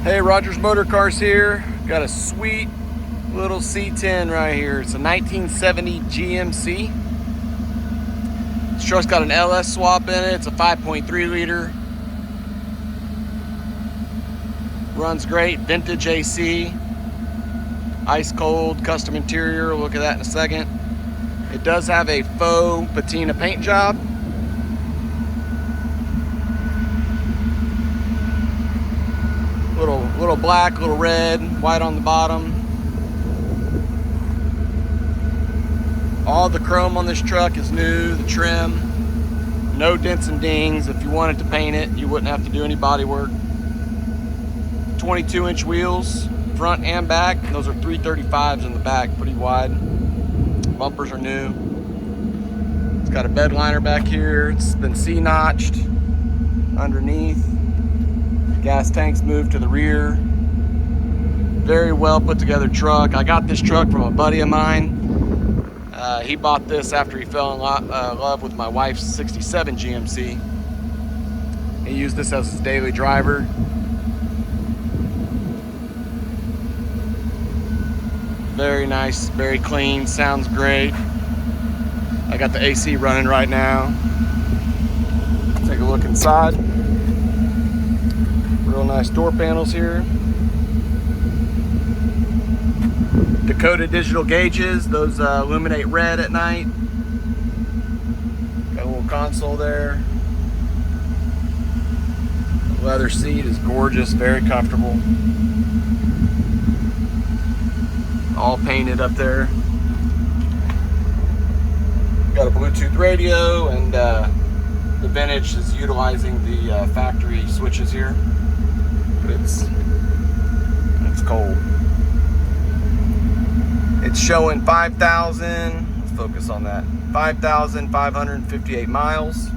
Hey, Rogers Motor Cars here. Got a sweet little C10 right here. It's a 1970 GMC. This truck's got an LS swap in it. It's a 5.3 liter. Runs great, vintage AC. Ice cold, custom interior. We'll look at that in a second. It does have a faux patina paint job. Little black, little red, white on the bottom. All the chrome on this truck is new, the trim. No dents and dings. If you wanted to paint it, you wouldn't have to do any body work. 22-inch wheels, front and back. Those are 335s in the back, pretty wide. Bumpers are new. It's got a bed liner back here. It's been C-notched underneath. Gas tanks moved to the rear. Very well put together truck. I got this truck from a buddy of mine. He bought this after he fell in love with my wife's 67 GMC. He used this as his daily driver. Very nice, very clean, sounds great. I got the AC running right now. Take a look inside. Real nice door panels here. Dakota digital gauges, those illuminate red at night. Got a little console there. The leather seat is gorgeous, very comfortable. All painted up there. Got a Bluetooth radio, and the vintage is utilizing the factory switches here. But it's cold. It's showing 5,000, let's focus on that, 5,558 miles.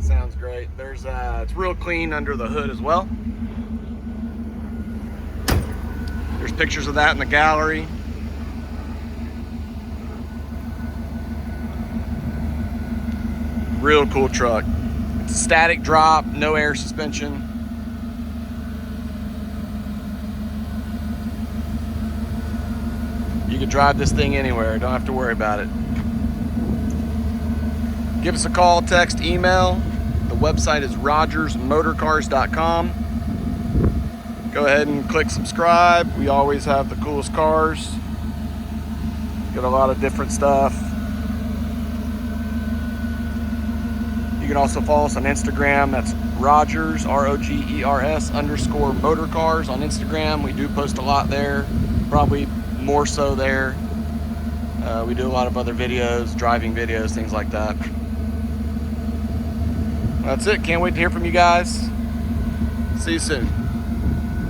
Sounds great. There's it's real clean under the hood as well. There's pictures of that in the gallery. Real cool truck. It's a static drop, no air suspension. You can drive this thing anywhere, don't have to worry about it. Give us a call, text, email. The website is rogersmotorcars.com. Go ahead and click subscribe. We always have the coolest cars. Got a lot of different stuff. You can also follow us on Instagram. That's Rogers, ROGERS _ motorcars on Instagram. We do post a lot there, probably more so there. We do a lot of other videos, driving videos, things like that. That's it. Can't wait to hear from you guys. See you soon.